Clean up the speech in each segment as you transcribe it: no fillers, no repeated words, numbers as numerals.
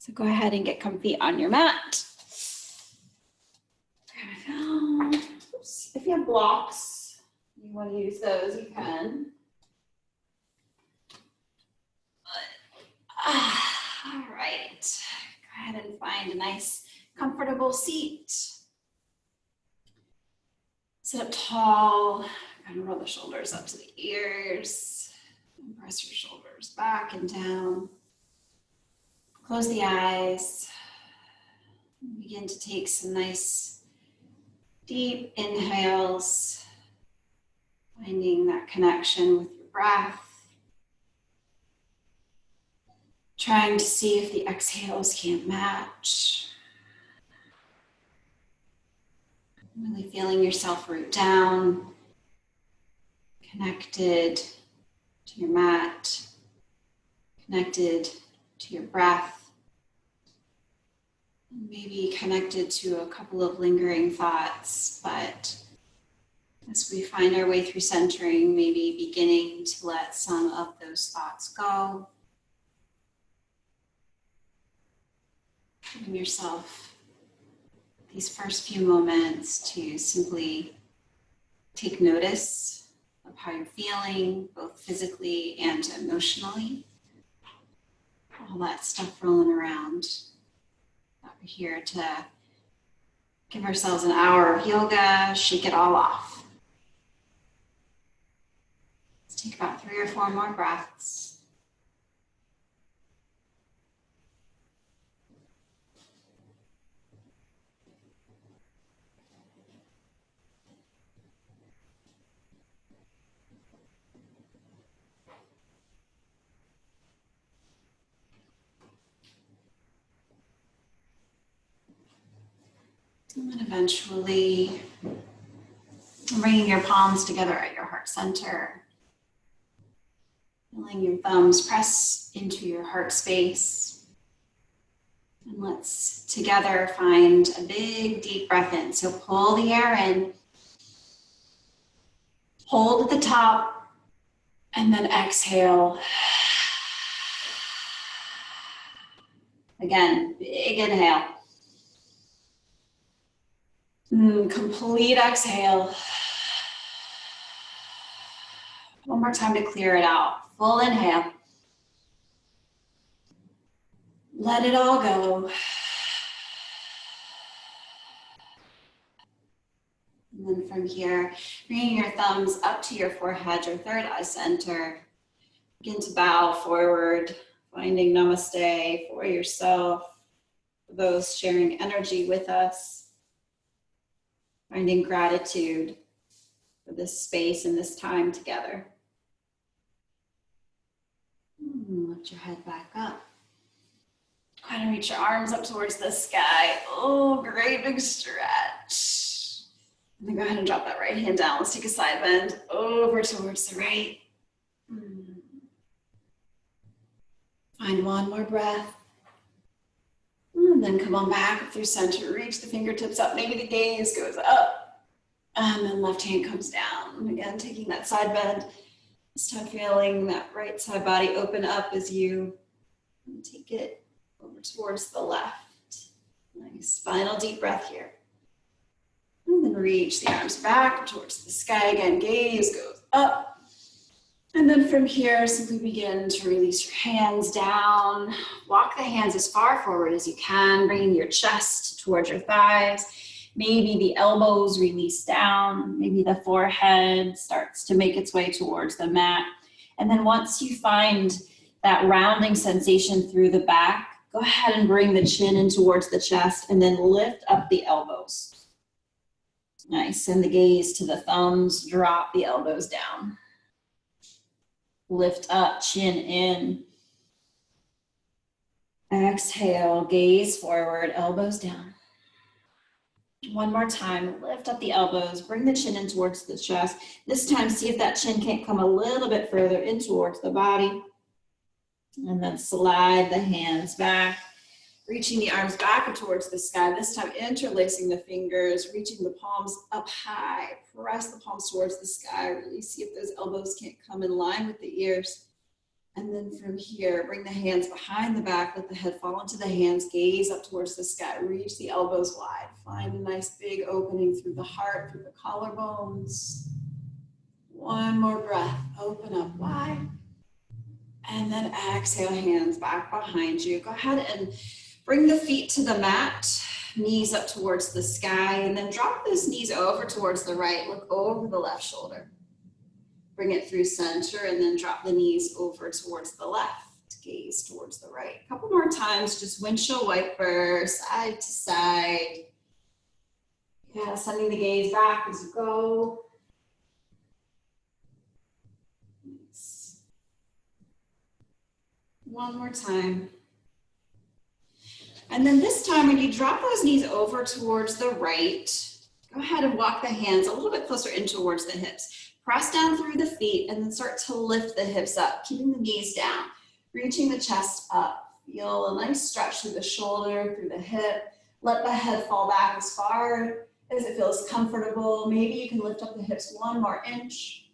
So go ahead and get comfy on your mat. Oops. If you have blocks, you want to use those, you can. All right, go ahead and find a nice, comfortable seat. Sit up tall, kind of roll the shoulders up to the ears. And press your shoulders back and down. Close the eyes. Begin to take some nice, deep inhales, finding that connection with your breath. Trying to see if the exhales can't match. Really feeling yourself root down, connected to your mat, connected to your breath, maybe connected to a couple of lingering thoughts, but as we find our way through centering, maybe beginning to let some of those thoughts go. Giving yourself these first few moments to simply take notice of how you're feeling, both physically and emotionally. All that stuff rolling around. We're here to give ourselves an hour of yoga, shake it all off. Let's take about 3 or 4 more breaths. And then eventually bringing your palms together at your heart center. Feeling your thumbs press into your heart space. And let's together find a big deep breath in. So pull the air in, hold at the top, and then exhale. Again, big inhale. Complete exhale. One more time to clear it out. Full inhale. Let it all go. And then from here, bringing your thumbs up to your forehead, your third eye center. Begin to bow forward, finding namaste for yourself, for those sharing energy with us. Finding gratitude for this space and this time together. Lift your head back up. Go ahead and reach your arms up towards the sky. Oh, great big stretch. And then go ahead and drop that right hand down. Let's take a side bend over towards the right. Find one more breath. And then come on back up through center. Reach the fingertips up. Maybe the gaze goes up. And then left hand comes down. And again, taking that side bend. This time feeling that right side body open up as you take it over towards the left. Nice. Final deep breath here. And then reach the arms back towards the sky. Again, gaze goes up. And then from here, simply begin to release your hands down. Walk the hands as far forward as you can, bringing your chest towards your thighs. Maybe the elbows release down. Maybe the forehead starts to make its way towards the mat. And then once you find that rounding sensation through the back, go ahead and bring the chin in towards the chest and then lift up the elbows. Nice. Send the gaze to the thumbs, drop the elbows down. Lift up, chin in. Exhale, gaze forward, elbows down. One more time, lift up the elbows, bring the chin in towards the chest. This time, see if that chin can't come a little bit further in towards the body. And then slide the hands back, reaching the arms back towards the sky. This time, interlacing the fingers, reaching the palms up high. Press the palms towards the sky. Really see if those elbows can't come in line with the ears. And then from here, bring the hands behind the back, let the head fall into the hands, gaze up towards the sky, reach the elbows wide. Find a nice big opening through the heart, through the collarbones. One more breath, open up wide. And then exhale, hands back behind you. Go ahead and bring the feet to the mat, knees up towards the sky, and then drop those knees over towards the right. Look over the left shoulder. Bring it through center and then drop the knees over towards the left. Gaze towards the right. A couple more times, just windshield wiper, side to side. Yeah, sending the gaze back as you go. Nice. One more time. And then this time, when you drop those knees over towards the right, go ahead and walk the hands a little bit closer in towards the hips. Press down through the feet and then start to lift the hips up, keeping the knees down, reaching the chest up. Feel a nice stretch through the shoulder, through the hip. Let the head fall back as far as it feels comfortable. Maybe you can lift up the hips one more inch.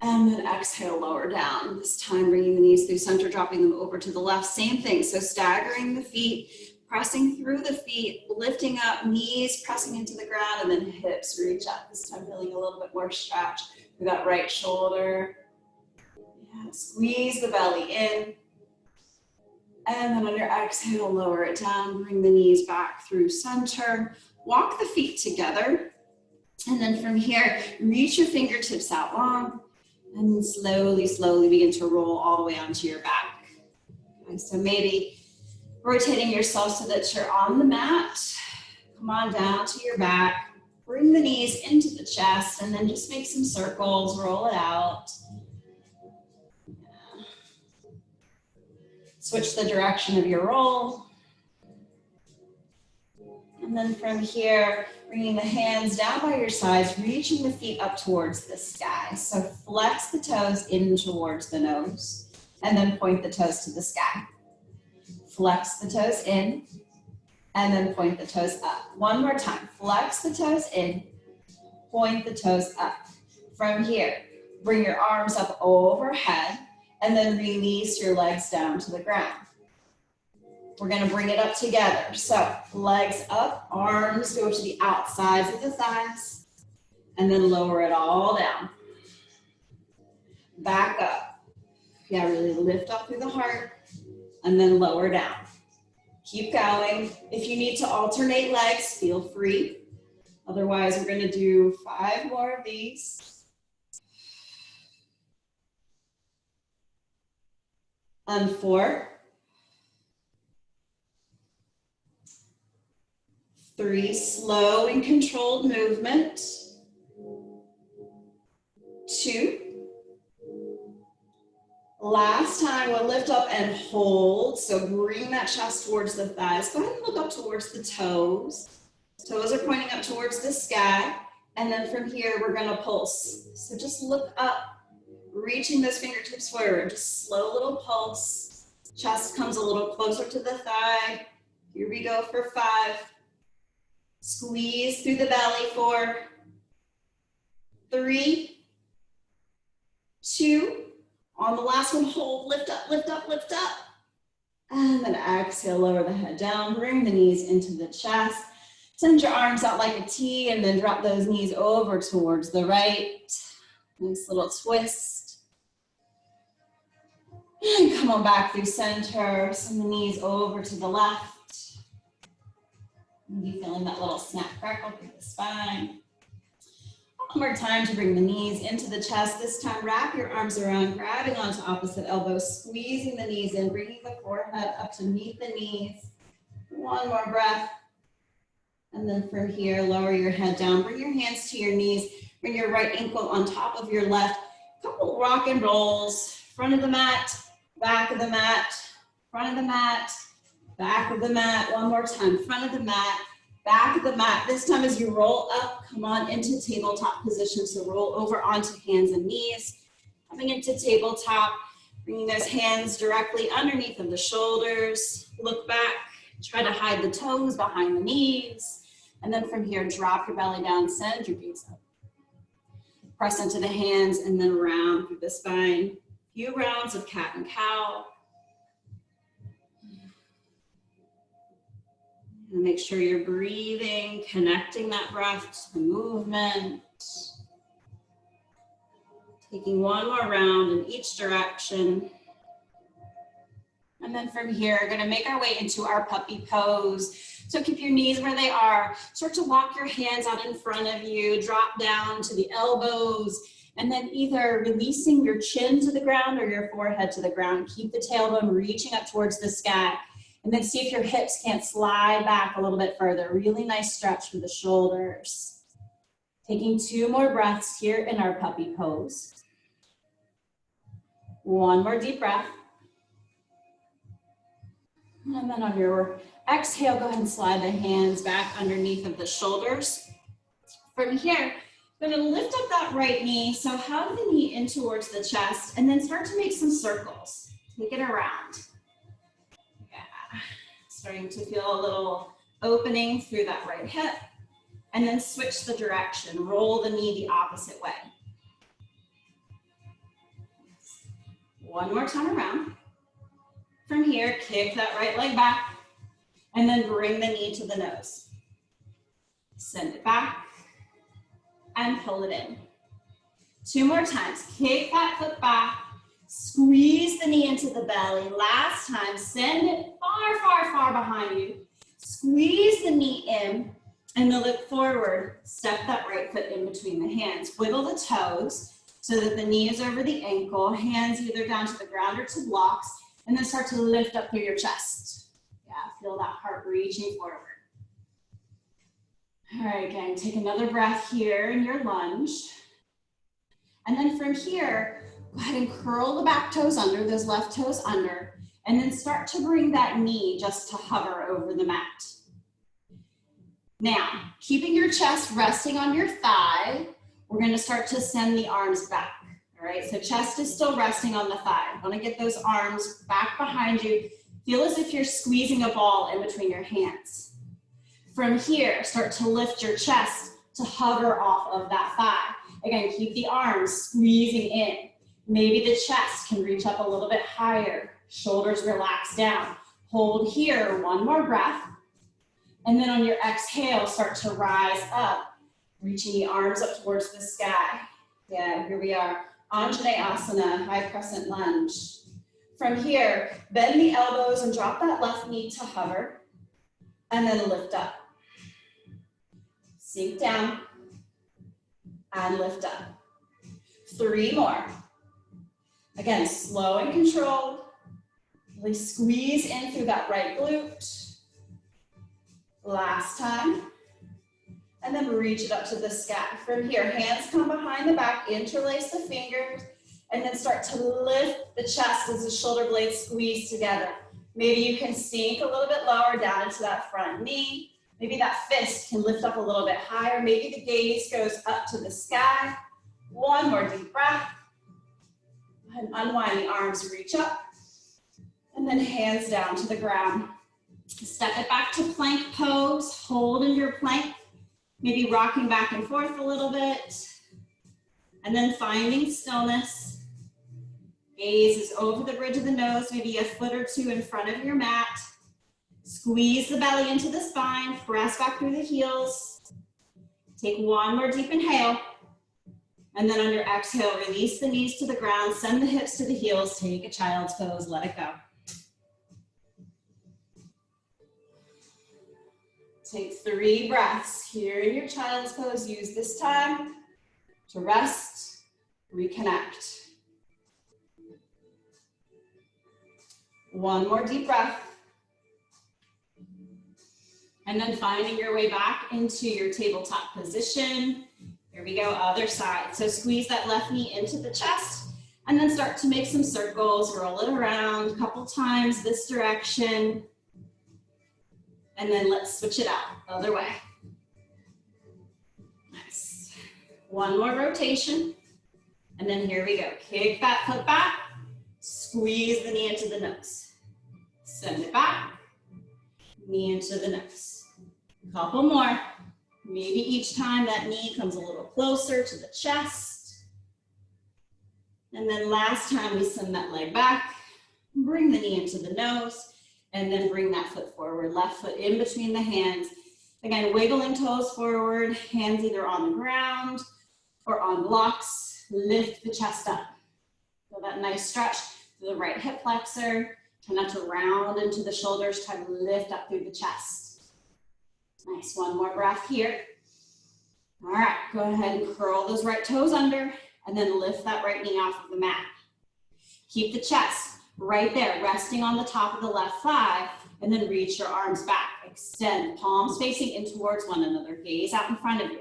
And then exhale, lower down. This time, bringing the knees through center, dropping them over to the left. Same thing, so staggering the feet, pressing through the feet, lifting up, knees pressing into the ground, and then hips reach up. This time feeling a little bit more stretch through that right shoulder. Yeah, squeeze the belly in. And then on your exhale, lower it down. Bring the knees back through center. Walk the feet together. And then from here, reach your fingertips out long. And then slowly, slowly begin to roll all the way onto your back. Okay, so maybe rotating yourself so that you're on the mat. Come on down to your back. Bring the knees into the chest and then just make some circles, roll it out. Yeah. Switch the direction of your roll. And then from here, bringing the hands down by your sides, reaching the feet up towards the sky. So flex the toes in towards the nose and then point the toes to the sky. Flex the toes in, and then point the toes up. One more time. Flex the toes in, point the toes up. From here, bring your arms up overhead, and then release your legs down to the ground. We're gonna bring it up together. So legs up, arms go to the outsides of the thighs, and then lower it all down. Back up. Yeah, really lift up through the heart. And then lower down. Keep going. If you need to alternate legs, feel free. Otherwise, we're going to do 5 more of these. And 4. 3, slow and controlled movement. 2. Last time, we'll lift up and hold. So bring that chest towards the thighs. Go ahead and look up towards the toes. Toes are pointing up towards the sky. And then from here, we're gonna pulse. So just look up, reaching those fingertips forward. Just slow little pulse. Chest comes a little closer to the thigh. Here we go for 5. Squeeze through the belly. 4, 3, 2, on the last one, hold, lift up, lift up, lift up. And then exhale, lower the head down, bring the knees into the chest. Send your arms out like a T and then drop those knees over towards the right. Nice little twist. And come on back through center. Send the knees over to the left. Maybe feeling that little snap crackle through the spine. One more time to bring the knees into the chest. This time, wrap your arms around, grabbing onto opposite elbows, squeezing the knees in, bringing the forehead up to meet the knees. One more breath. And then from here, lower your head down. Bring your hands to your knees. Bring your right ankle on top of your left. Couple rock and rolls. Front of the mat, back of the mat, front of the mat, back of the mat. One more time. Front of the mat, back of the mat. This time as you roll up, come on into tabletop position. So roll over onto hands and knees. Coming into tabletop, bringing those hands directly underneath of the shoulders. Look back, try to hide the toes behind the knees. And then from here, drop your belly down, send your gaze up. Press into the hands and then round through the spine. If few rounds of cat and cow. And make sure you're breathing, connecting that breath to the movement. Taking one more round in each direction. And then from here, we're gonna make our way into our puppy pose. So keep your knees where they are. Start to walk your hands out in front of you, drop down to the elbows, and then either releasing your chin to the ground or your forehead to the ground. Keep the tailbone reaching up towards the sky. And then see if your hips can't slide back a little bit further. Really nice stretch for the shoulders. Taking 2 more breaths here in our puppy pose. One more deep breath. And then on your exhale, go ahead and slide the hands back underneath of the shoulders. From here, I'm gonna lift up that right knee. So hug the knee in towards the chest and then start to make some circles. Take it around. Yeah, starting to feel a little opening through that right hip. And then switch the direction. Roll the knee the opposite way. One more time around. From here, kick that right leg back and then bring the knee to the nose. Send it back and pull it in. 2 more times. Kick that foot back, squeeze the knee into the belly. Last time, send it far, far, far behind you. Squeeze the knee in and then look forward. Step that right foot in between the hands. Wiggle the toes so that the knee is over the ankle, hands either down to the ground or to blocks, and then start to lift up through your chest. Yeah, feel that heart reaching forward. All right, gang, take another breath here in your lunge. And then from here, go ahead and curl the back toes under, those left toes under, and then start to bring that knee just to hover over the mat. Now, keeping your chest resting on your thigh, we're gonna start to send the arms back. All right, so chest is still resting on the thigh. Want to get those arms back behind you. Feel as if you're squeezing a ball in between your hands. From here, start to lift your chest to hover off of that thigh. Again, keep the arms squeezing in. Maybe the chest can reach up a little bit higher. Shoulders relax down. Hold here, 1 more breath. And then on your exhale, start to rise up, reaching the arms up towards the sky. Yeah, here we are. Anjaneyasana, high crescent lunge. From here, bend the elbows and drop that left knee to hover, and then lift up. Sink down, and lift up. 3 more. Again, slow and controlled. Really squeeze in through that right glute. Last time. And then reach it up to the sky. From here, hands come behind the back, interlace the fingers, and then start to lift the chest as the shoulder blades squeeze together. Maybe you can sink a little bit lower down into that front knee. Maybe that fist can lift up a little bit higher. Maybe the gaze goes up to the sky. 1 more deep breath. And unwind the arms, reach up. And then hands down to the ground. Step it back to plank pose. Hold in your plank. Maybe rocking back and forth a little bit. And then finding stillness. Gaze is over the bridge of the nose, maybe a foot or 2 in front of your mat. Squeeze the belly into the spine, press back through the heels. Take 1 more deep inhale. And then on your exhale, release the knees to the ground, send the hips to the heels, take a child's pose, let it go. Take 3 breaths here in your child's pose. Use this time to rest, reconnect. 1 more deep breath. And then finding your way back into your tabletop position. Here we go, other side. So squeeze that left knee into the chest and then start to make some circles, roll it around a couple times this direction. And then let's switch it out, other way. Nice. 1 more rotation. And then here we go. Kick that foot back, squeeze the knee into the nose. Send it back, knee into the nose. Couple more. Maybe each time that knee comes a little closer to the chest. And then last time we send that leg back, bring the knee into the nose, and then bring that foot forward, left foot in between the hands. Again, wiggling toes forward, hands either on the ground or on blocks. Lift the chest up. Feel that nice stretch through the right hip flexor. Try not to round into the shoulders, try to lift up through the chest. Nice, one more breath here. All right, go ahead and curl those right toes under and then lift that right knee off of the mat. Keep the chest right there, resting on the top of the left thigh, and then reach your arms back. Extend, palms facing in towards one another. Gaze out in front of you.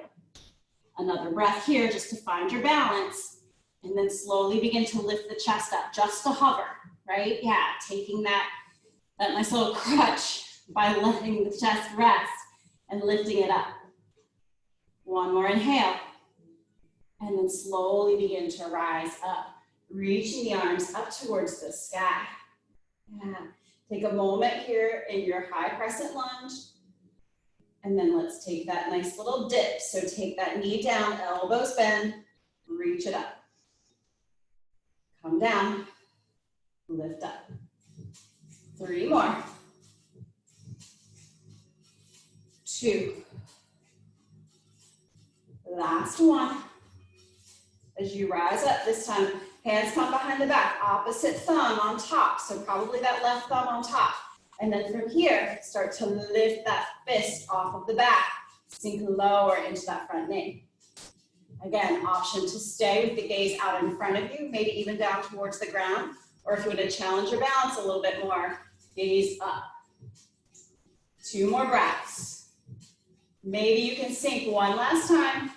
Another breath here just to find your balance, and then slowly begin to lift the chest up, just to hover, right? Yeah, taking that nice little crutch by letting the chest rest and lifting it up. One more inhale, and then slowly begin to rise up, reaching the arms up towards the sky. Yeah. Take a moment here in your high crescent lunge, and then let's take that nice little dip. So take that knee down, elbows bend, reach it up. Come down, lift up. 3 more. 2. Last one. As you rise up, this time, hands come behind the back, opposite thumb on top. So probably that left thumb on top. And then from here, start to lift that fist off of the back, sink lower into that front knee. Again, option to stay with the gaze out in front of you, maybe even down towards the ground. Or if you want to challenge your balance a little bit more, gaze up. 2 more breaths. Maybe you can sink one last time.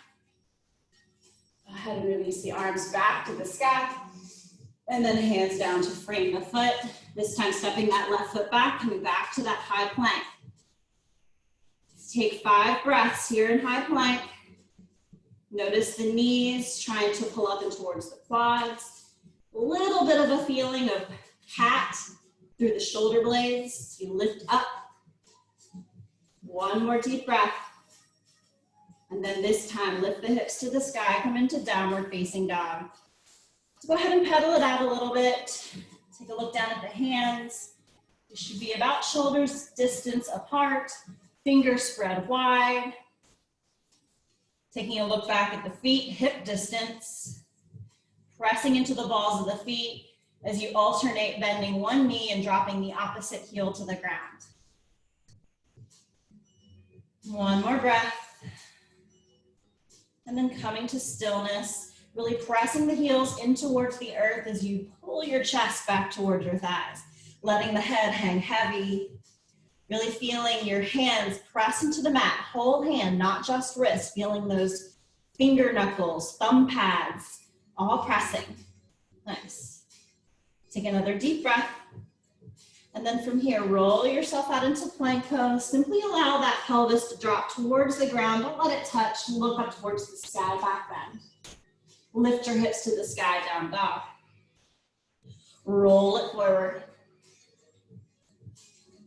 Go ahead and release the arms back to the sky. And then hands down to frame the foot. This time stepping that left foot back, coming back to that high plank. Let's take 5 breaths here in high plank. Notice the knees trying to pull up and towards the quads. A little bit of a feeling of cat through the shoulder blades. You lift up. 1 more deep breath. And then this time, lift the hips to the sky, come into downward facing dog. So go ahead and pedal it out a little bit. Take a look down at the hands. You should be about shoulders distance apart, fingers spread wide. Taking a look back at the feet, hip distance. Pressing into the balls of the feet as you alternate bending one knee and dropping the opposite heel to the ground. 1 more breath. And then coming to stillness, really pressing the heels in towards the earth as you pull your chest back towards your thighs, letting the head hang heavy, really feeling your hands press into the mat, whole hand, not just wrist, feeling those finger knuckles, thumb pads, all pressing. Nice. Take another deep breath. And then from here, roll yourself out into plank pose. Simply allow that pelvis to drop towards the ground. Don't let it touch. Look up towards the sky, back bend. Lift your hips to the sky, down dog. Roll it forward.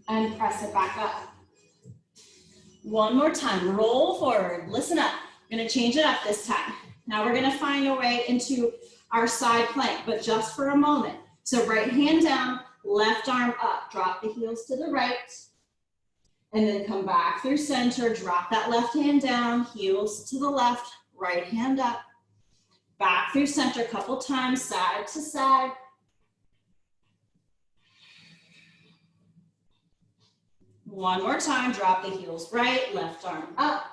And press it back up. 1 more time, roll forward. Listen up. We're gonna change it up this time. Now we're gonna find our way into our side plank, but just for a moment. So right hand down, left arm up, drop the heels to the right, and then come back through center, drop that left hand down, heels to the left, right hand up, back through center a couple times, side to side. One more time, drop the heels right, left arm up.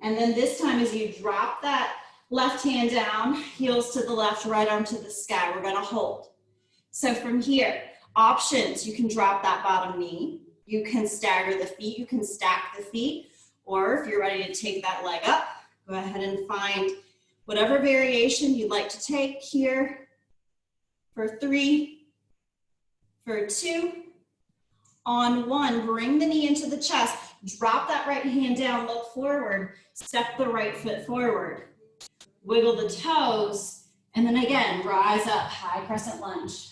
And then this time as you drop that left hand down, heels to the left, right arm to the sky, we're gonna hold. So from here, options, you can drop that bottom knee, you can stagger the feet, you can stack the feet, or if you're ready to take that leg up, go ahead and find whatever variation you'd like to take here for 3, for 2, on 1, bring the knee into the chest, drop that right hand down, look forward, step the right foot forward, wiggle the toes, and then again, rise up, high crescent lunge.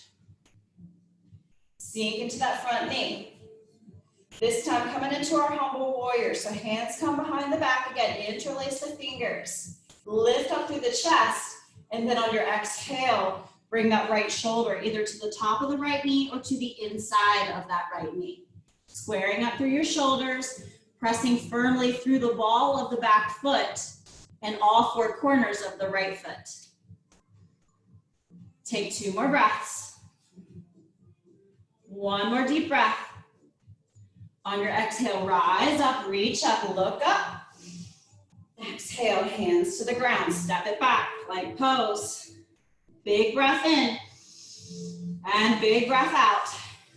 Sink into that front knee. This time coming into our humble warrior. So hands come behind the back again, interlace the fingers. Lift up through the chest And then on your exhale, bring that right shoulder either to the top of the right knee or to the inside of that right knee. Squaring up through your shoulders, pressing firmly through the ball of the back foot and all four corners of the right foot. Take 2 more breaths. 1 more deep breath. On your exhale, rise up, reach up, look up. Exhale, hands to the ground, step it back, plank pose. Big breath in and big breath out.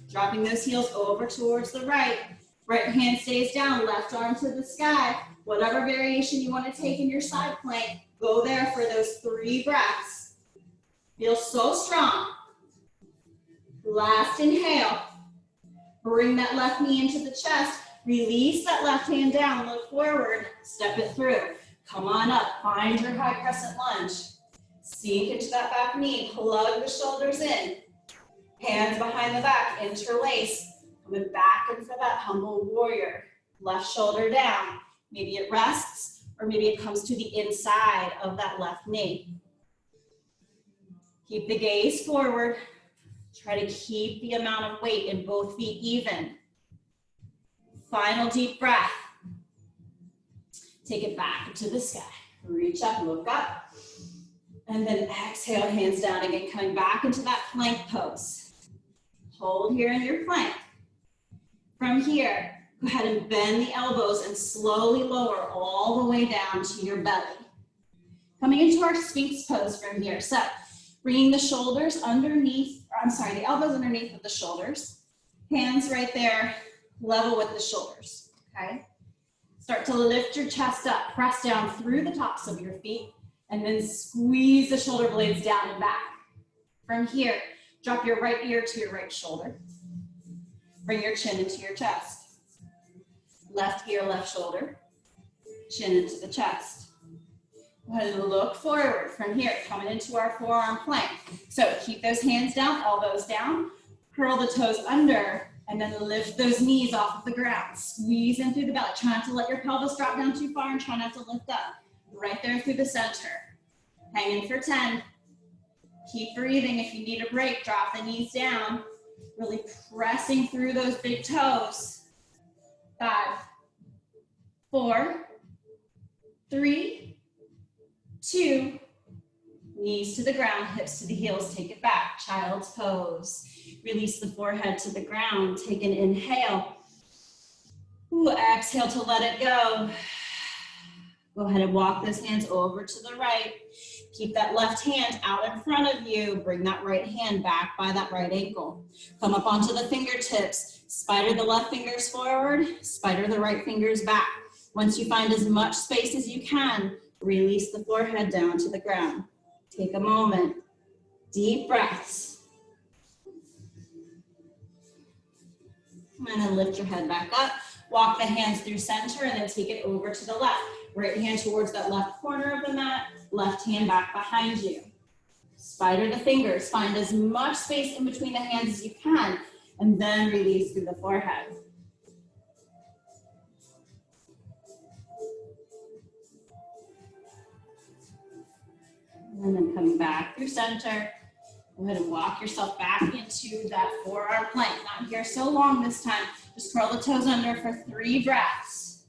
Dropping those heels over towards the right. Right hand stays down, left arm to the sky. Whatever variation you want to take in your side plank, go there for those 3 breaths. Feel so strong. Last inhale. Bring that left knee into the chest. Release that left hand down, look forward, step it through. Come on up, find your high crescent lunge. Sink into that back knee, plug the shoulders in. Hands behind the back, interlace. Coming back into that humble warrior. Left shoulder down. Maybe it rests, or maybe it comes to the inside of that left knee. Keep the gaze forward. Try to keep the amount of weight in both feet even. Final deep breath. Take it back into the sky. Reach up, look up. And then exhale, hands down again, coming back into that plank pose. Hold here in your plank. From here, go ahead and bend the elbows and slowly lower all the way down to your belly. Coming into our Sphinx pose from here. So, bringing the shoulders underneath, the elbows underneath of the shoulders. Hands right there, level with the shoulders, okay? Start to lift your chest up, press down through the tops of your feet, and then squeeze the shoulder blades down and back. From here, drop your right ear to your right shoulder. Bring your chin into your chest. Left ear, left shoulder. Chin into the chest. Go ahead and look forward from here, coming into our forearm plank. So keep those hands down, elbows down, curl the toes under, and then lift those knees off of the ground. Squeeze in through the belly. Try not to let your pelvis drop down too far and try not to lift up. Right there through the center. Hang in for 10. Keep breathing. If you need a break, drop the knees down. Really pressing through those big toes. 5, 4, 3, 2, knees to the ground, hips to the heels, take it back, child's pose. Release the forehead to the ground, take an inhale. Ooh, exhale to let it go. Go ahead and walk those hands over to the right. Keep that left hand out in front of you. Bring that right hand back by that right ankle. Come up onto the fingertips. Spider the left fingers forward, spider the right fingers back. Once you find as much space as you can, release the forehead down to the ground. Take a moment. Deep breaths. And then lift your head back up. Walk the hands through center and then take it over to the left. Right hand towards that left corner of the mat. Left hand back behind you. Spider the fingers. Find as much space in between the hands as you can. And then release through the forehead. And then coming back through center. Go ahead and walk yourself back into that forearm plank. Not here so long this time. Just curl the toes under for 3 breaths.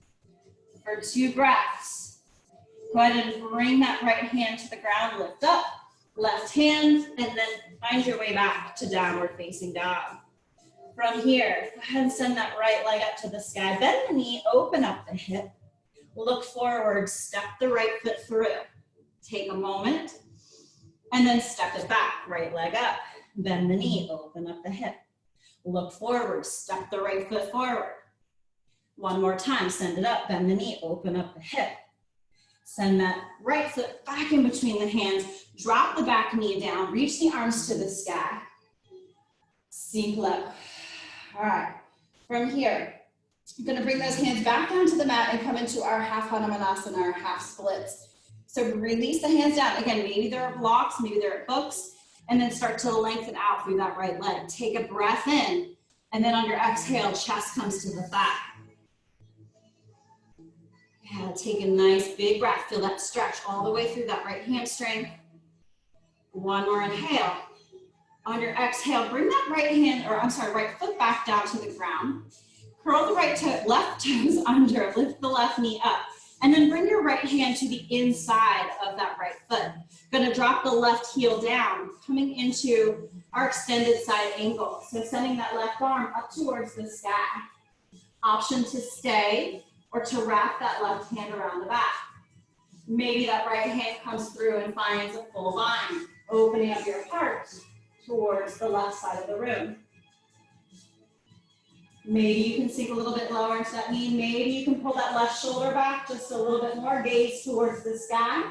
For 2 breaths. Go ahead and bring that right hand to the ground. Lift up. Left hand. And then find your way back to downward facing dog. From here, go ahead and send that right leg up to the sky. Bend the knee. Open up the hip. Look forward. Step the right foot through. Take a moment. And then step it back, right leg up, bend the knee, open up the hip. Look forward, step the right foot forward. One more time, send it up, bend the knee, open up the hip. Send that right foot back in between the hands, drop the back knee down, reach the arms to the sky. Sink low. All right, from here, I'm gonna bring those hands back down to the mat and come into our half Hanumanasana, our half splits. So release the hands down. Again, maybe there are blocks, maybe there are hooks, and then start to lengthen out through that right leg. Take a breath in, and then on your exhale, chest comes to the thigh. Yeah, take a nice big breath. Feel that stretch all the way through that right hamstring. One more inhale. On your exhale, bring that right foot back down to the ground. Curl the left toes under, lift the left knee up, and then bring your right hand to the inside of that right foot. Gonna drop the left heel down, coming into our extended side angle. So sending that left arm up towards the sky. Option to stay or to wrap that left hand around the back. Maybe that right hand comes through and finds a full bind, opening up your heart towards the left side of the room. Maybe you can sink a little bit lower into that knee. Maybe you can pull that left shoulder back just a little bit more, gaze towards the sky.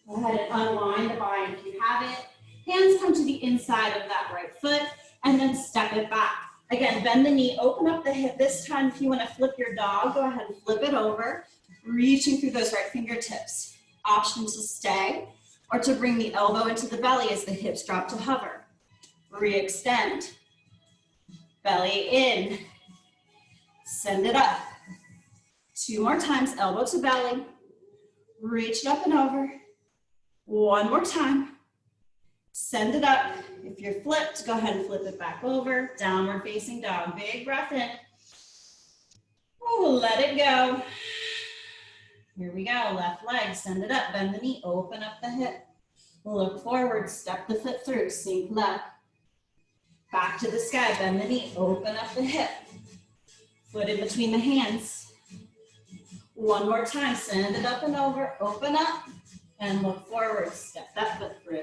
Go ahead and unwind the bind if you have it. Hands come to the inside of that right foot and then step it back. Again, bend the knee, open up the hip. This time, if you want to flip your dog, go ahead and flip it over, reaching through those right fingertips. Option to stay or to bring the elbow into the belly as the hips drop to hover. Re-extend. Belly in. Send it up. 2 more times, elbow to belly. Reach it up and over. 1 more time. Send it up. If you're flipped, go ahead and flip it back over. Downward facing dog. Big breath in. Oh, let it go. Here we go. Left leg. Send it up. Bend the knee. Open up the hip. Look forward. Step the foot through. Sink left. Back to the sky. Bend the knee. Open up the hip. Foot in between the hands. 1 more time. Send it up and over. Open up. And look forward. Step that foot through.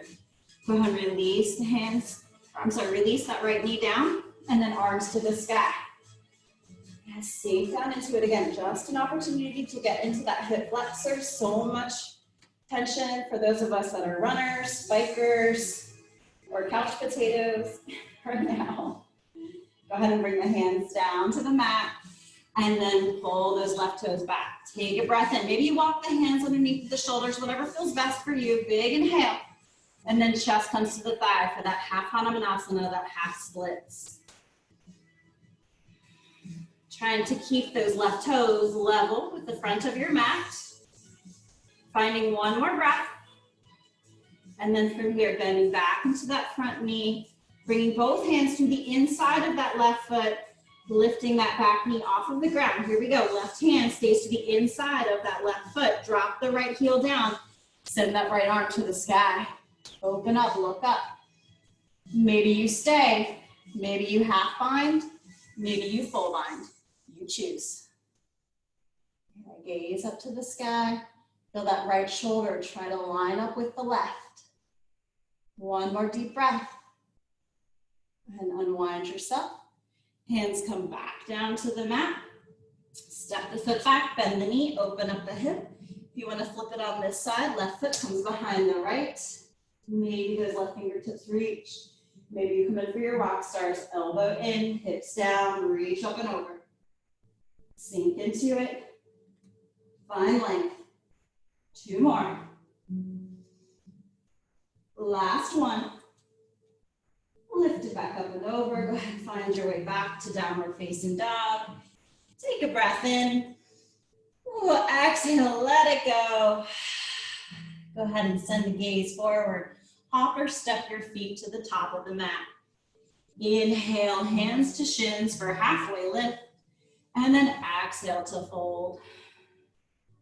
Go ahead and release the hands. Release that right knee down. And then arms to the sky. Yes, sink down into it again. Just an opportunity to get into that hip flexor. So much tension for those of us that are runners, bikers, or couch potatoes right now. Go ahead and bring the hands down to the mat. And then pull those left toes back. Take a breath in. Maybe you walk the hands underneath the shoulders, whatever feels best for you. Big inhale. And then chest comes to the thigh for that half Hanumanasana, that half splits. Trying to keep those left toes level with the front of your mat. Finding 1 more breath. And then from here, bending back into that front knee. Bringing both hands to the inside of that left foot. Lifting that back knee off of the ground. Here we go. Left hand stays to the inside of that left foot. Drop the right heel down. Send that right arm to the sky. Open up, look up. Maybe you stay. Maybe you half bind. Maybe you full bind. You choose. Gaze up to the sky. Feel that right shoulder. Try to line up with the left. 1 more deep breath. And unwind yourself. Hands come back down to the mat. Step the foot back, bend the knee, open up the hip. If you want to flip it on this side, left foot comes behind the right. Maybe those left fingertips reach. Maybe you come in for your rock stars. Elbow in, hips down, reach up and over. Sink into it. Find length. 2 more. Last one. Lift it back up and over. Go ahead and find your way back to downward facing dog. Take a breath in. Ooh, exhale, let it go. Go ahead and send the gaze forward. Hop or step your feet to the top of the mat. Inhale, hands to shins for halfway lift. And then exhale to fold.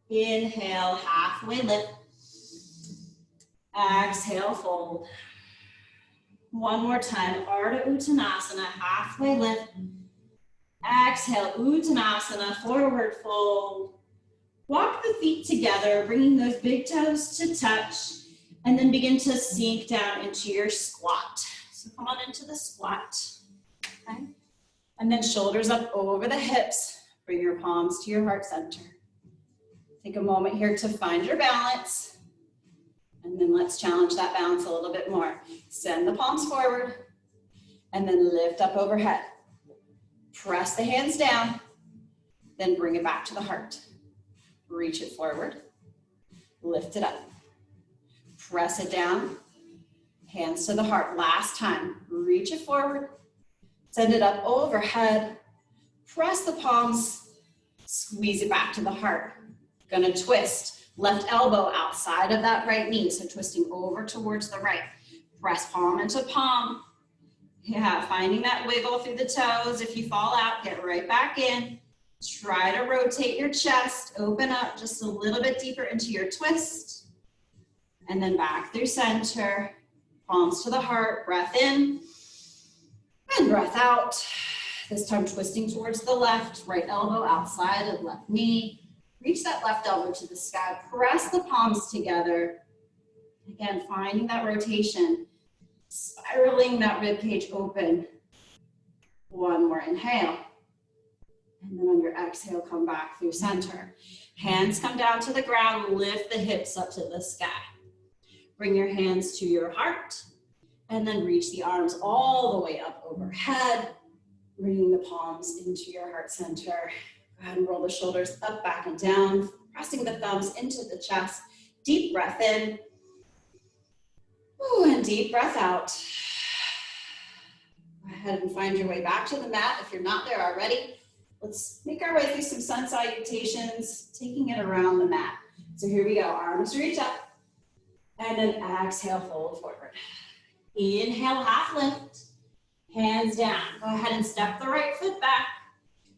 Inhale, halfway lift. Exhale, fold. 1 more time, Ardha Uttanasana, halfway lift. Exhale, Uttanasana, forward fold. Walk the feet together, bringing those big toes to touch, and then begin to sink down into your squat. So come on into the squat, okay? And then shoulders up over the hips. Bring your palms to your heart center. Take a moment here to find your balance. And then let's challenge that balance a little bit more. Send the palms forward and then lift up overhead. Press the hands down, then bring it back to the heart. Reach it forward, lift it up. Press it down, hands to the heart. Last time, reach it forward, send it up overhead. Press the palms, squeeze it back to the heart. Gonna twist Left elbow outside of that right knee, so twisting over towards the right. Press palm into palm. Yeah, finding that wiggle through the toes. If you fall out, get right back in. Try to rotate your chest, open up just a little bit deeper into your twist. And then back through center, palms to the heart, breath in and breath out. This time twisting towards the left, right elbow outside of left knee. Reach that left elbow to the sky, press the palms together. Again, finding that rotation, spiraling that rib cage open. One more inhale. And then on your exhale, come back through center. Hands come down to the ground, lift the hips up to the sky. Bring your hands to your heart, and then reach the arms all the way up overhead, bringing the palms into your heart center. Go ahead and roll the shoulders up, back, and down, pressing the thumbs into the chest. Deep breath in. Ooh, and deep breath out. Go ahead and find your way back to the mat if you're not there already. Let's make our way through some sun salutations, taking it around the mat. So here we go, arms reach up, and then exhale, fold forward. Inhale, half lift, hands down. Go ahead and step the right foot back,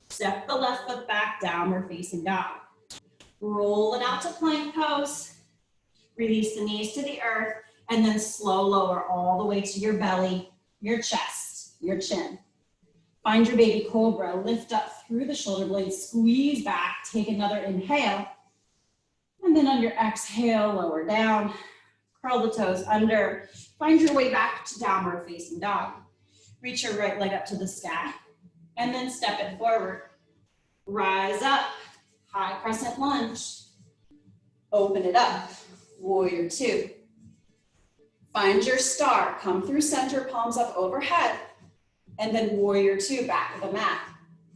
step the left foot back, downward facing dog. Roll it out to plank pose, release the knees to the earth, and then slow lower all the way to your belly, your chest, your chin. Find your baby cobra, lift up through the shoulder blades, squeeze back, take another inhale. And then on your exhale, lower down, curl the toes under. Find your way back to downward facing dog. Reach your right leg up to the sky, and then step it forward. Rise up, high crescent lunge. Open it up, warrior two. Find your star, come through center, palms up overhead. And then warrior two, back of the mat.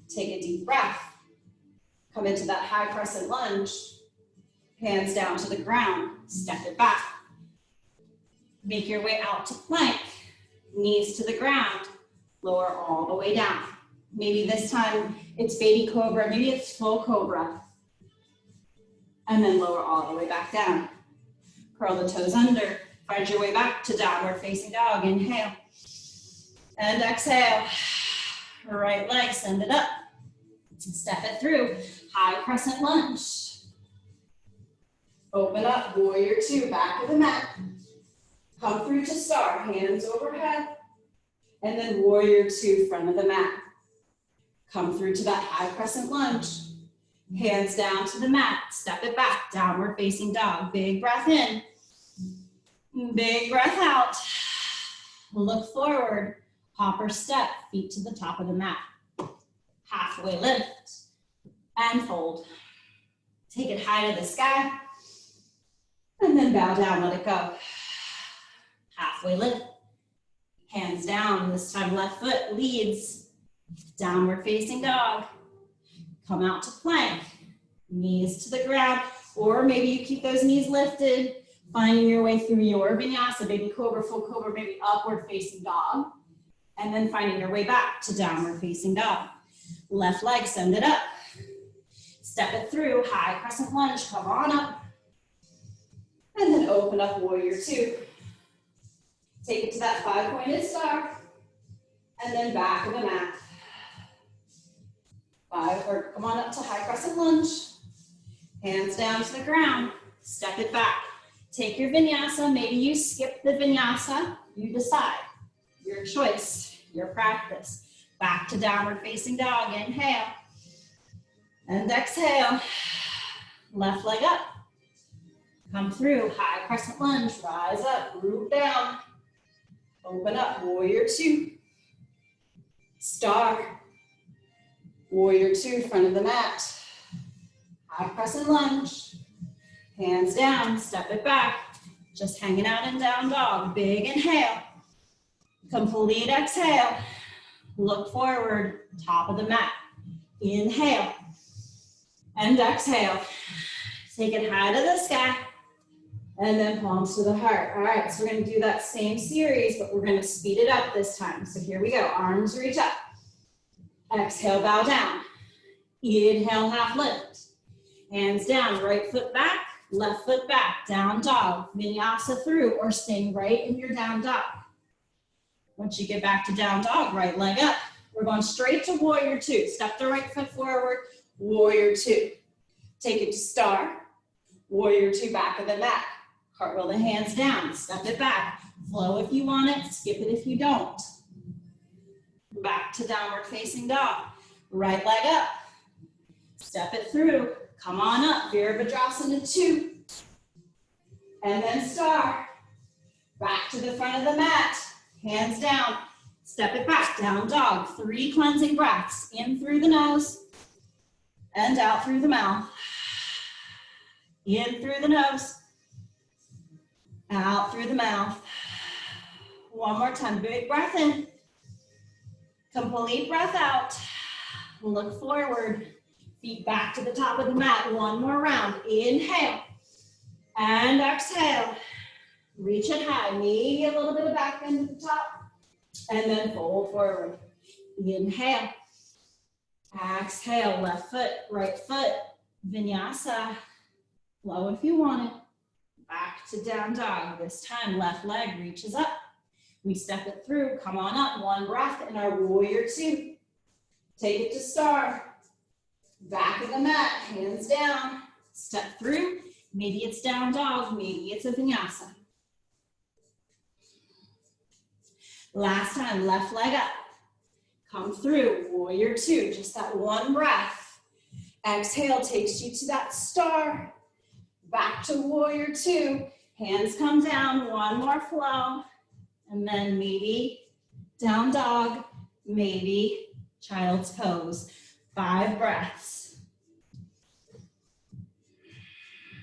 Take a deep breath. Come into that high crescent lunge. Hands down to the ground, step it back. Make your way out to plank. Knees to the ground, lower all the way down. Maybe this time it's baby cobra, maybe it's full cobra. And then lower all the way back down. Curl the toes under, find your way back to downward facing dog. Inhale. And exhale, right leg, send it up. Step it through, high crescent lunge. Open up, warrior two, back of the mat. Come through to star, hands overhead. And then warrior two, front of the mat. Come through to that high crescent lunge. Hands down to the mat, step it back, downward facing dog. Big breath in, big breath out. Look forward. Hop or step, feet to the top of the mat. Halfway lift and fold. Take it high to the sky and then bow down, let it go. Halfway lift, hands down, this time left foot leads. Downward facing dog. Come out to plank, knees to the ground, or maybe you keep those knees lifted, finding your way through your vinyasa, baby cobra, full cobra, maybe upward facing dog. And then finding your way back to downward facing dog. Left leg, send it up. Step it through, high crescent lunge, come on up. And then open up warrior two. Take it to that five-pointed star. And then back of the mat. Come on up to high crescent lunge. Hands down to the ground. Step it back. Take your vinyasa. Maybe you skip the vinyasa. You decide. Your choice, your practice. Back to downward facing dog. Inhale. And exhale. Left leg up. Come through. High crescent lunge. Rise up. Root down. Open up. Warrior two. Star. Warrior two. Front of the mat. High crescent lunge. Hands down. Step it back. Just hanging out in down dog. Big inhale. Complete exhale. Look forward, top of the mat. Inhale and exhale. Take it high to the sky and then palms to the heart. All right, so we're gonna do that same series, but we're gonna speed it up this time. So here we go, arms reach up. Exhale, bow down. Inhale, half lift. Hands down, right foot back, Left foot back, down dog, vinyasa through, or staying right in your down dog. Once you get back to down dog, right leg up. We're going straight to warrior two. Step the right foot forward, warrior two. Take it to star, warrior two, back of the mat. Cartwheel the hands down, step it back. Flow if you want it, skip it if you don't. Back to downward facing dog. Right leg up. Step it through. Come on up, Virabhadrasana 2. And then star. Back to the front of the mat. Hands down. Step it back, down dog. 3 cleansing breaths. In through the nose and out through the mouth. In through the nose, out through the mouth. One more time, big breath in. Complete breath out. Look forward. Feet back to the top of the mat. One more round. Inhale and exhale. Reach it high. Maybe a little bit of back bend at the top. And then fold forward. Inhale. Exhale. Left foot, right foot. Vinyasa. Flow if you want it. Back to down dog. This time, left leg reaches up. We step it through. Come on up. One breath in our warrior two. Take it to star. Back of the mat, hands down. Step through. Maybe it's down dog. Maybe it's a vinyasa. Last time, left leg up. Come through, warrior two. Just that one breath. Exhale takes you to that star. Back to warrior two. Hands come down, one more flow. And then maybe down dog, maybe child's pose. 5 breaths.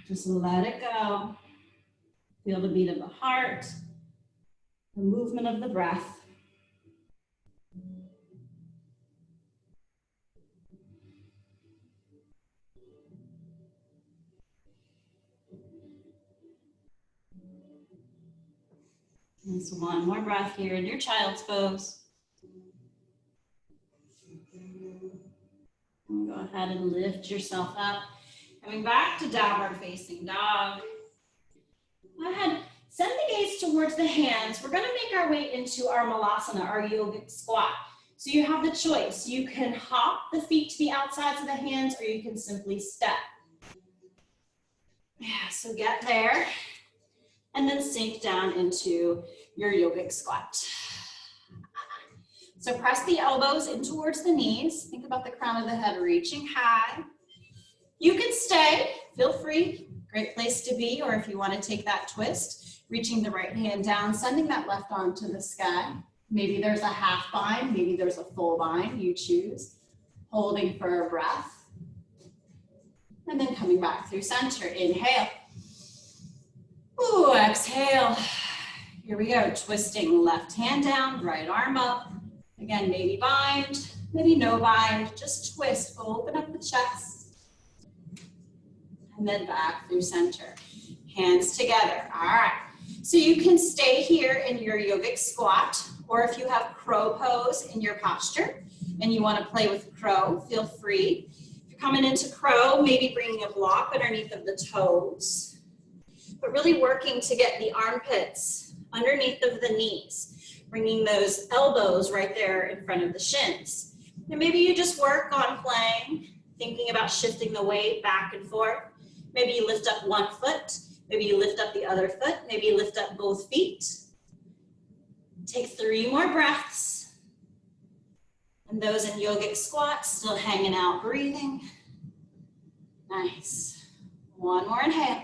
Just let it go. Feel the beat of the heart, the movement of the breath. And so one more breath here in your child's pose. And go ahead and lift yourself up. Coming back to downward facing dog. Go ahead, send the gaze towards the hands. We're gonna make our way into our malasana, our yogic squat. So you have the choice. You can hop the feet to the outsides of the hands, or you can simply step. Yeah, so get there. And then sink down into your yogic squat. So press the elbows in towards the knees. Think about the crown of the head reaching high. You can stay, feel free. Great place to be, or if you want to take that twist, reaching the right hand down, sending that left arm to the sky. Maybe there's a half bind, maybe there's a full bind, you choose. Holding for a breath. And then coming back through center, inhale. Ooh, exhale. Here we go, twisting left hand down, right arm up. Again, maybe bind, maybe no bind, just twist, open up the chest. And then back through center. Hands together, all right. So you can stay here in your yogic squat, or if you have crow pose in your posture and you wanna play with crow, feel free. If you're coming into crow, maybe bringing a block underneath of the toes. But really working to get the armpits underneath of the knees, bringing those elbows right there in front of the shins. And maybe you just work on playing, thinking about shifting the weight back and forth. Maybe you lift up one foot, maybe you lift up the other foot, maybe you lift up both feet. Take 3 more breaths. And those in yogic squat, still hanging out, breathing. Nice. One more inhale.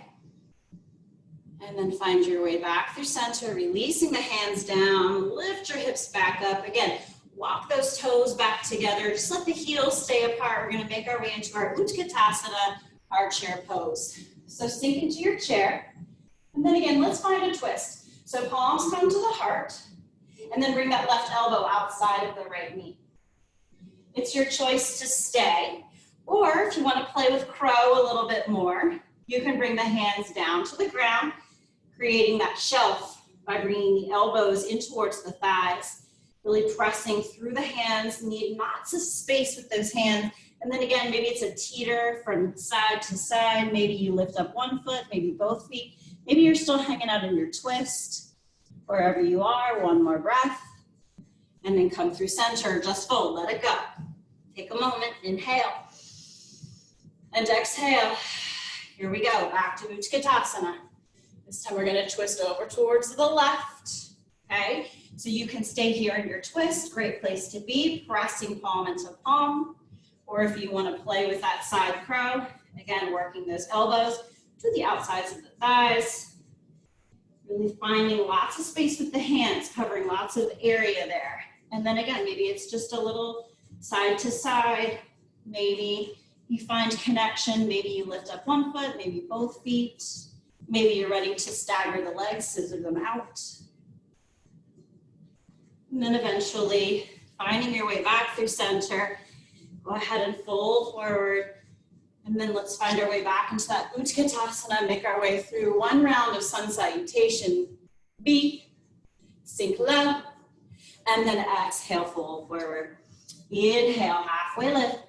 And then find your way back through center, releasing the hands down, lift your hips back up. Again, walk those toes back together. Just let the heels stay apart. We're gonna make our way into our Utkatasana, our chair pose. So sink into your chair. And then again, let's find a twist. So palms come to the heart, and then bring that left elbow outside of the right knee. It's your choice to stay, or if you wanna play with crow a little bit more, you can bring the hands down to the ground, creating that shelf by bringing the elbows in towards the thighs, Really pressing through the hands, need lots of space with those hands. And then again, maybe it's a teeter from side to side. Maybe you lift up one foot, maybe both feet. Maybe you're still hanging out in your twist. Wherever you are, one more breath. And then come through center, just fold, let it go. Take a moment, inhale. And exhale. Here we go, back to Utkatasana. This time we're gonna twist over towards the left, okay? So you can stay here in your twist, great place to be, pressing palm into palm. Or if you wanna play with that side crow, again, working those elbows to the outsides of the thighs. Really finding lots of space with the hands, covering lots of area there. And then again, maybe it's just a little side to side. Maybe you find connection. Maybe you lift up one foot, maybe both feet. Maybe you're ready to stagger the legs, scissor them out. And then eventually finding your way back through center. Go ahead and fold forward. And then let's find our way back into that Utkatasana. Make our way through one round of sun salutation. B, sink low. And then exhale, fold forward. Inhale, halfway lift.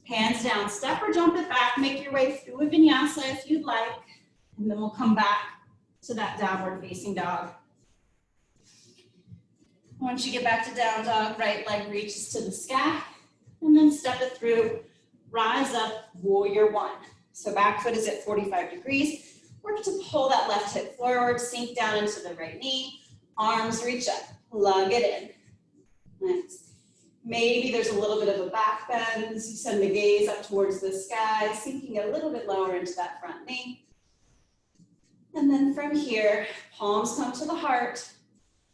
Hands down, step or jump it back. Make your way through a vinyasa if you'd like. And then we'll come back to that downward facing dog. Once you get back to down dog, right leg reaches to the sky. And then step it through, rise up, warrior one. So back foot is at 45 degrees. Work to pull that left hip forward, sink down into the right knee. Arms reach up, plug it in. Nice. Maybe there's a little bit of a back bend as you send the gaze up towards the sky, sinking a little bit lower into that front knee. And then from here, palms come to the heart.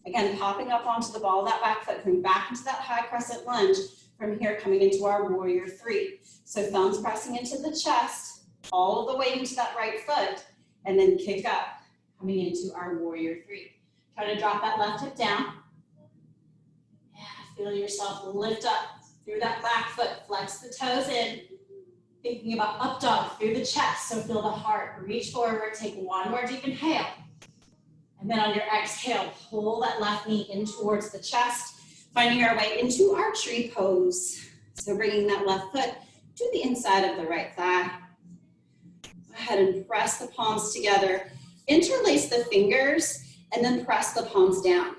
Again, popping up onto the ball of that back foot, coming back into that high crescent lunge. From here, coming into our warrior three. So thumbs pressing into the chest, all the way into that right foot, and then kick up, coming into our warrior three. Try to drop that left hip down. Yeah, feel yourself lift up through that back foot, flex the toes in. Thinking about up dog through the chest, so feel the heart. Reach forward, take one more deep inhale. And then on your exhale, pull that left knee in towards the chest, finding our way into archery pose. So bringing that left foot to the inside of the right thigh. Go ahead and press the palms together. Interlace the fingers and then press the palms down.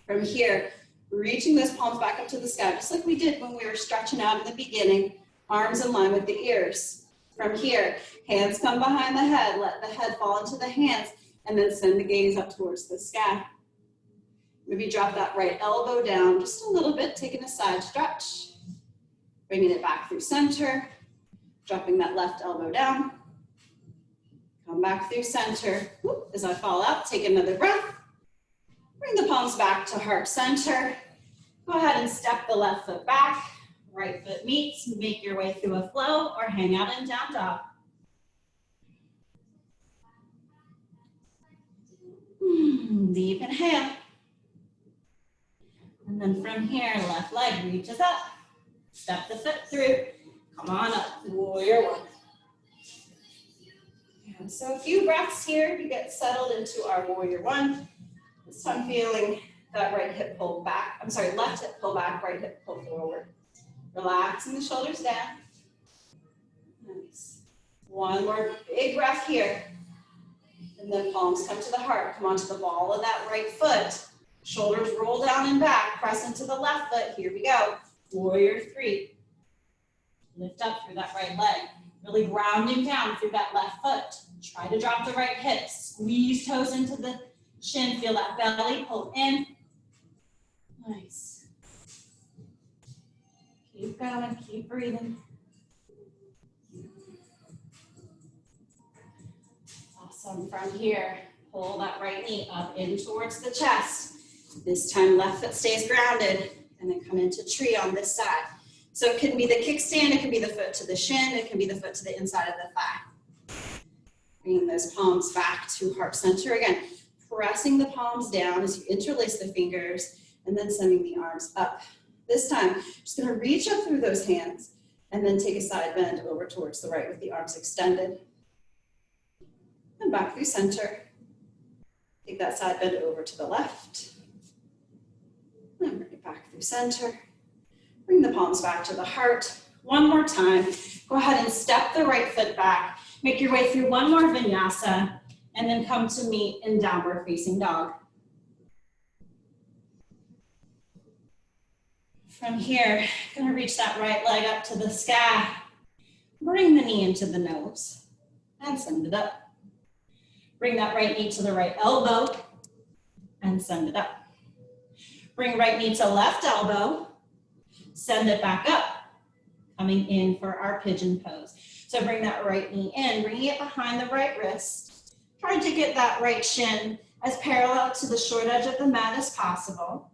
From here, reaching those palms back up to the sky, just like we did when we were stretching out in the beginning. Arms in line with the ears. From here, hands come behind the head. Let the head fall into the hands and then send the gaze up towards the sky. Maybe drop that right elbow down just a little bit, taking a side stretch. Bringing it back through center. Dropping that left elbow down. Come back through center. Whoop, as I fall out, take another breath. Bring the palms back to heart center. Go ahead and step the left foot back. Right foot meets, make your way through a flow or hang out in down dog. Deep inhale. And then from here, left leg reaches up. Step the foot through. Come on up, warrior one. And so a few breaths here to get settled into our warrior one. This time feeling that right hip pull back. I'm sorry, left hip pull back, right hip pull forward. Relaxing the shoulders down. Nice. One more big breath here. And then palms come to the heart. Come onto the ball of that right foot. Shoulders roll down and back. Press into the left foot. Here we go. Warrior three. Lift up through that right leg. Really grounding down through that left foot. Try to drop the right hip. Squeeze toes into the shin. Feel that belly pull in. Nice. Keep going, keep breathing. Awesome. From here, pull that right knee up in towards the chest. This time, left foot stays grounded, and then come into tree on this side. So it can be the kickstand, it can be the foot to the shin, it can be the foot to the inside of the thigh. Bringing those palms back to heart center again. Pressing the palms down as you interlace the fingers, and then sending the arms up. This time, just gonna reach up through those hands and then take a side bend over towards the right with the arms extended. And back through center. Take that side bend over to the left. And bring it back through center. Bring the palms back to the heart. One more time. Go ahead and step the right foot back. Make your way through one more vinyasa, and then come to meet in downward facing dog. From here, gonna reach that right leg up to the sky. Bring the knee into the nose and send it up. Bring that right knee to the right elbow and send it up. Bring right knee to left elbow, send it back up. Coming in for our pigeon pose. So bring that right knee in, bringing it behind the right wrist. Trying to get that right shin as parallel to the short edge of the mat as possible.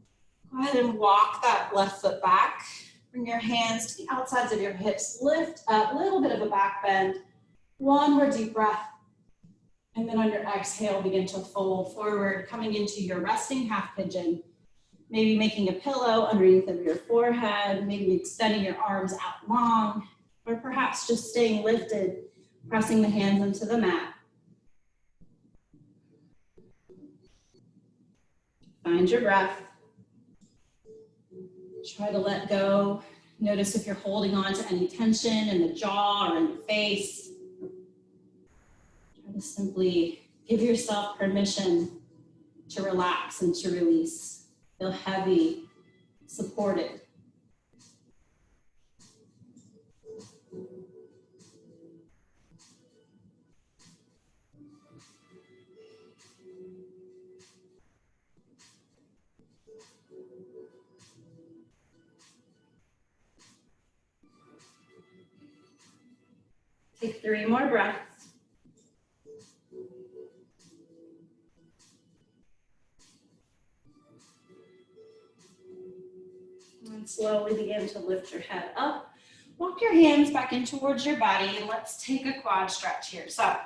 Go ahead and walk that left foot back. Bring your hands to the outsides of your hips. Lift up, a little bit of a back bend. One more deep breath. And then on your exhale, begin to fold forward, coming into your resting half pigeon. Maybe making a pillow underneath of your forehead, maybe extending your arms out long, or perhaps just staying lifted, pressing the hands into the mat. Find your breath. Try to let go. Notice if you're holding on to any tension in the jaw or in the face. Try to simply give yourself permission to relax and to release. Feel heavy, supported. Take 3 more breaths. And slowly begin to lift your head up. Walk your hands back in towards your body, and let's take a quad stretch here. So I'm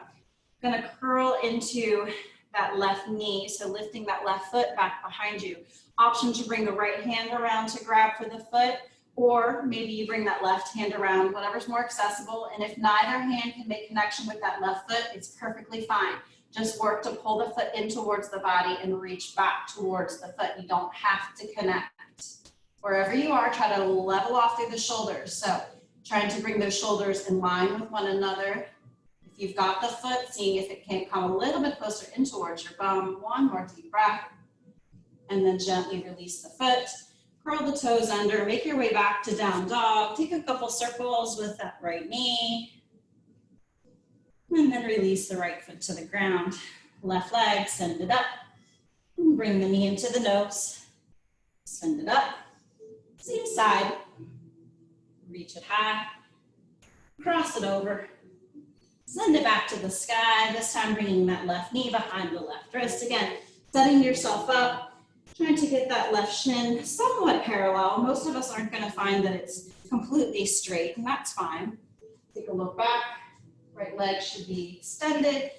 gonna curl into that left knee, so lifting that left foot back behind you. Option to bring the right hand around to grab for the foot, or maybe you bring that left hand around, whatever's more accessible. And if neither hand can make connection with that left foot, it's perfectly fine. Just work to pull the foot in towards the body and reach back towards the foot. You don't have to connect. Wherever you are, try to level off through the shoulders. So trying to bring those shoulders in line with one another. If you've got the foot, seeing if it can come a little bit closer in towards your bum. One more deep breath. And then gently release the foot. Curl the toes under, make your way back to down dog. Take a couple circles with that right knee. And then release the right foot to the ground. Left leg, send it up. Bring the knee into the nose. Send it up. Same side. Reach it high. Cross it over. Send it back to the sky. This time bringing that left knee behind the left wrist. Again, setting yourself up. Trying to get that left shin somewhat parallel. Most of us aren't going to find that it's completely straight, and that's fine. Take a look back. Right leg should be extended.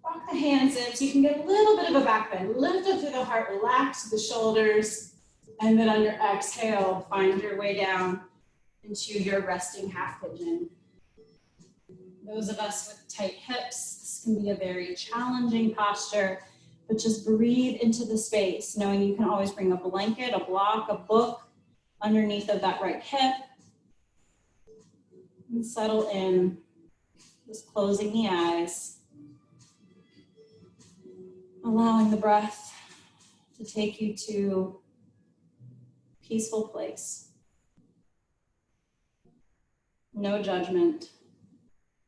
Walk the hands in so you can get a little bit of a back bend. Lift up through the heart, relax the shoulders, and then on your exhale, find your way down into your resting half pigeon. Those of us with tight hips, this can be a very challenging posture. But just breathe into the space, knowing you can always bring a blanket, a block, a book underneath of that right hip. And settle in, just closing the eyes. Allowing the breath to take you to a peaceful place. No judgment,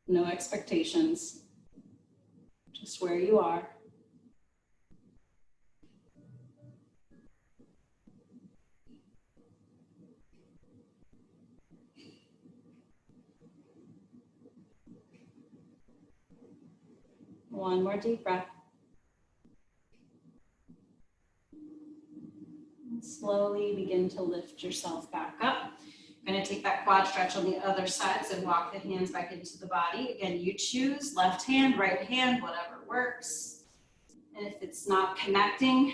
no expectations, just where you are. One more deep breath. And slowly begin to lift yourself back up. I'm going to take that quad stretch on the other side, so walk the hands back into the body. Again, you choose left hand, right hand, whatever works. And if it's not connecting,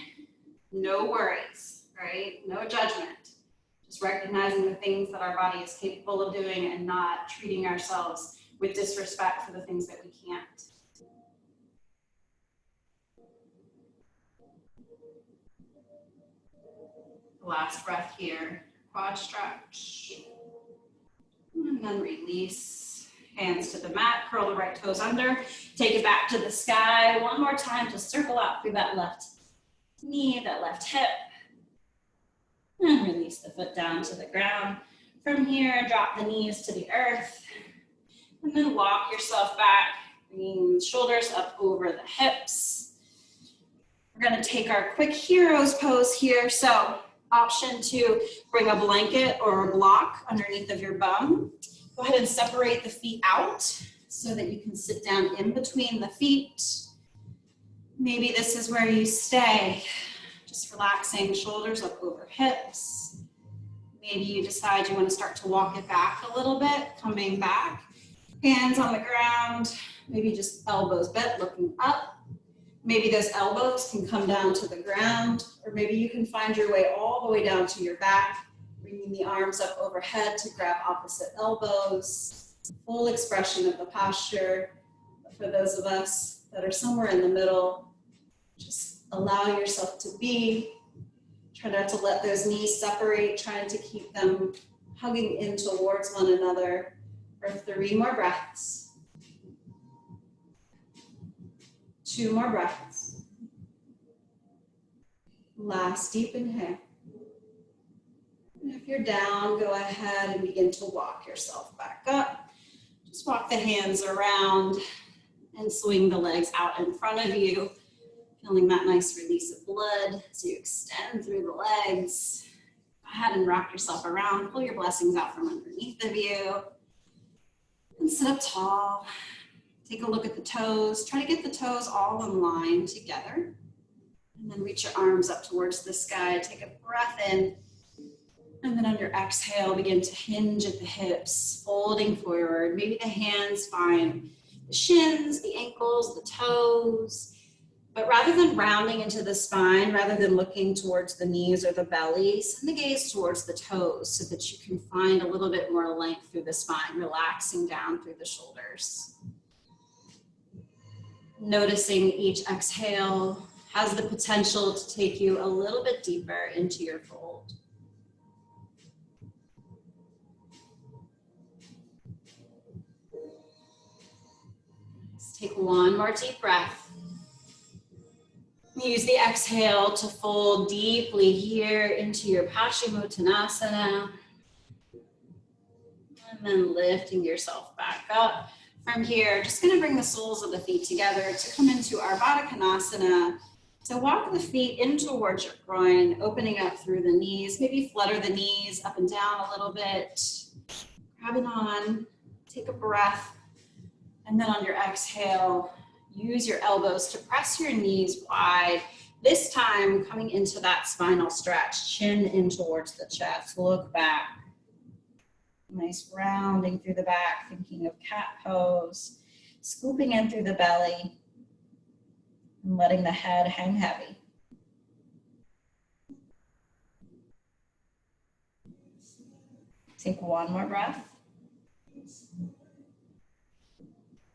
no worries, right? No judgment. Just recognizing the things that our body is capable of doing and not treating ourselves with disrespect for the things that we can't. Last breath here. Quad stretch. And then release. Hands to the mat. Curl the right toes under. Take it back to the sky. One more time to circle out through that left knee, that left hip. And release the foot down to the ground. From here, drop the knees to the earth. And then walk yourself back, bringing the shoulders up over the hips. We're gonna take our quick hero's pose here. So option to bring a blanket or a block underneath of your bum. Go ahead and separate the feet out so that you can sit down in between the feet. Maybe this is where you stay. Just relaxing shoulders up over hips. Maybe you decide you want to start to walk it back a little bit, coming back. Hands on the ground, maybe just elbows bent, looking up. Maybe those elbows can come down to the ground, or maybe you can find your way all the way down to your back, bringing the arms up overhead to grab opposite elbows. Full expression of the posture. But for those of us that are somewhere in the middle, just allow yourself to be. Try not to let those knees separate, trying to keep them hugging in towards one another for 3 more breaths. 2 more breaths. Last deep inhale. And if you're down, go ahead and begin to walk yourself back up. Just walk the hands around and swing the legs out in front of you. Feeling that nice release of blood as you extend through the legs. Go ahead and rock yourself around. Pull your blessings out from underneath of you. And sit up tall. Take a look at the toes. Try to get the toes all in line together. And then reach your arms up towards the sky. Take a breath in. And then on your exhale, begin to hinge at the hips, folding forward. Maybe the hands find the shins, the ankles, the toes. But rather than rounding into the spine, rather than looking towards the knees or the belly, send the gaze towards the toes so that you can find a little bit more length through the spine, relaxing down through the shoulders. Noticing each exhale has the potential to take you a little bit deeper into your fold. Let's take one more deep breath. Use the exhale to fold deeply here into your Paschimottanasana. And then lifting yourself back up. From here, just going to bring the soles of the feet together to come into our Baddha Konasana. So walk the feet in towards your groin, opening up through the knees. Maybe flutter the knees up and down a little bit. Grabbing on, take a breath. And then on your exhale, use your elbows to press your knees wide. This time, coming into that spinal stretch, chin in towards the chest. Look back. Nice rounding through the back, thinking of cat pose. Scooping in through the belly and letting the head hang heavy. Take one more breath.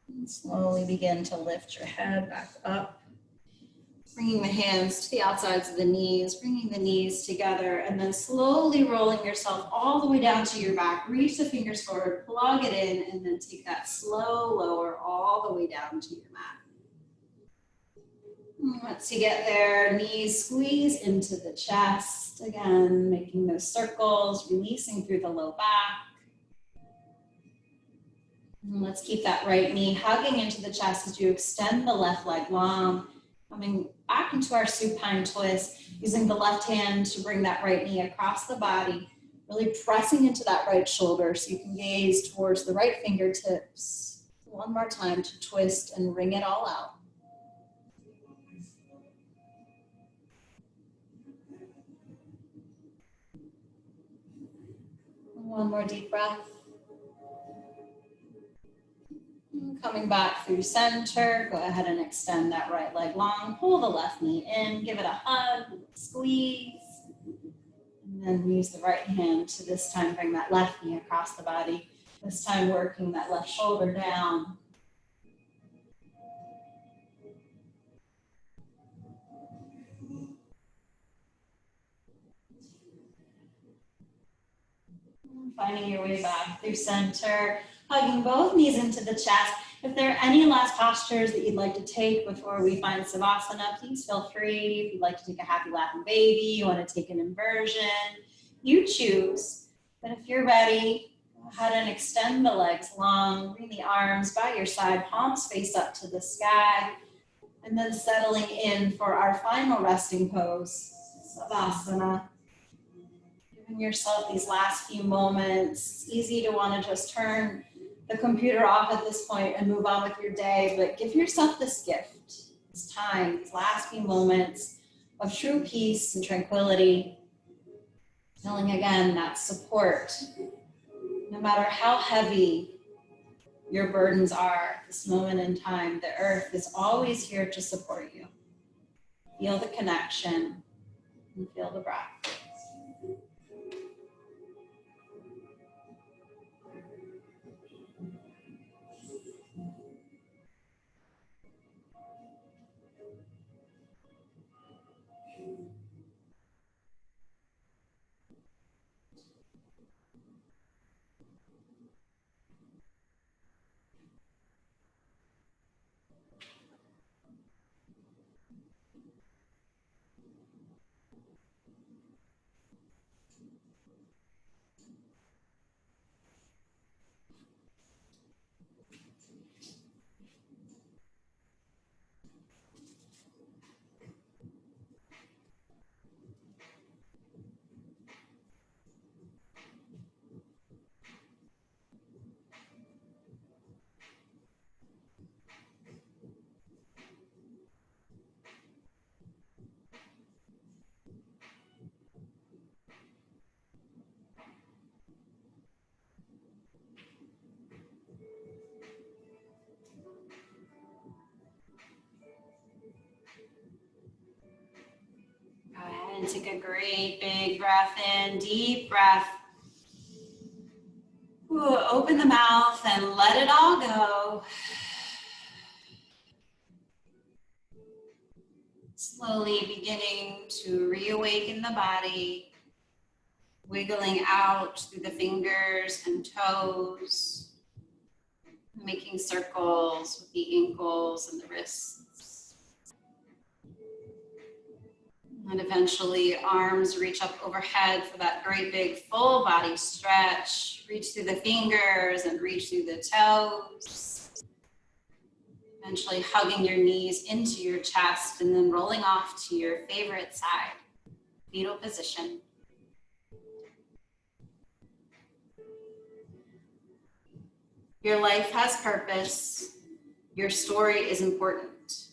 And slowly begin to lift your head back up. Bringing the hands to the outsides of the knees, bringing the knees together, and then slowly rolling yourself all the way down to your back. Reach the fingers forward, plug it in, and then take that slow lower all the way down to your mat. Once you get there, knees squeeze into the chest. Again, making those circles, releasing through the low back. And let's keep that right knee hugging into the chest as you extend the left leg long. Coming back into our supine twist, using the left hand to bring that right knee across the body, really pressing into that right shoulder so you can gaze towards the right fingertips. One more time to twist and wring it all out. One more deep breath. Coming back through center, go ahead and extend that right leg long. Pull the left knee in, give it a hug, squeeze. And then use the right hand to this time bring that left knee across the body. This time working that left shoulder down. Finding your way back through center, hugging both knees into the chest. If there are any last postures that you'd like to take before we find Savasana, please feel free. If you'd like to take a happy laughing baby, you want to take an inversion, you choose. But if you're ready, go ahead and extend the legs long, bring the arms by your side, palms face up to the sky, and then settling in for our final resting pose, Savasana. Giving yourself these last few moments. It's easy to want to just turn the computer off at this point and move on with your day, but give yourself this gift, this time, these last few moments of true peace and tranquility. Feeling again that support. No matter how heavy your burdens are at this moment in time, the earth is always here to support you. Feel the connection and feel the breath. Go ahead and take a great big breath in, deep breath. Ooh, open the mouth and let it all go. Slowly beginning to reawaken the body, wiggling out through the fingers and toes, making circles with the ankles and the wrists. And eventually arms reach up overhead for that great big full body stretch. Reach through the fingers and reach through the toes. Eventually hugging your knees into your chest and then rolling off to your favorite side, fetal position. Your life has purpose. Your story is important.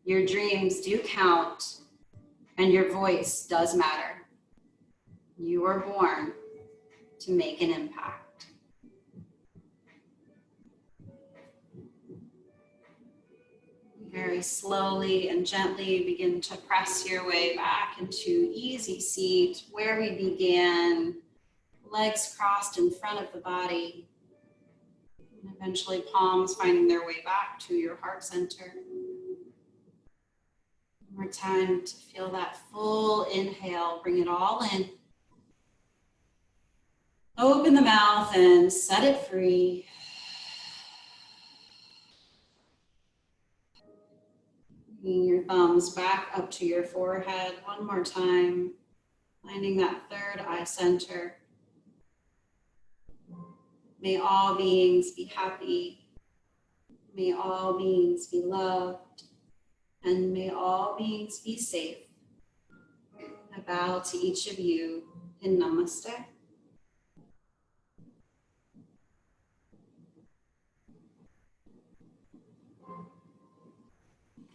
Your dreams do count. And your voice does matter. You were born to make an impact. Very slowly and gently begin to press your way back into easy seat where we began. Legs crossed in front of the body. And eventually palms finding their way back to your heart center. One more time to feel that full inhale. Bring it all in. Open the mouth and set it free. Bringing your thumbs back up to your forehead one more time. Finding that third eye center. May all beings be happy. May all beings be loved. And may all beings be safe. I bow to each of you in Namaste.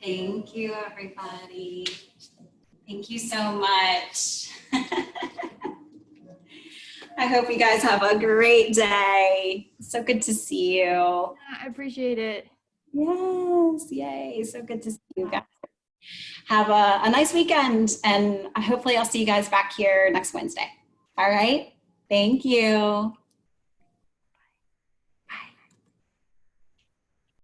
Thank you, everybody. Thank you so much. I hope you guys have a great day. So good to see you. I appreciate it. Yes, yay. So good to see you guys. Have a nice weekend, and hopefully I'll see you guys back here next Wednesday. All right. Thank you.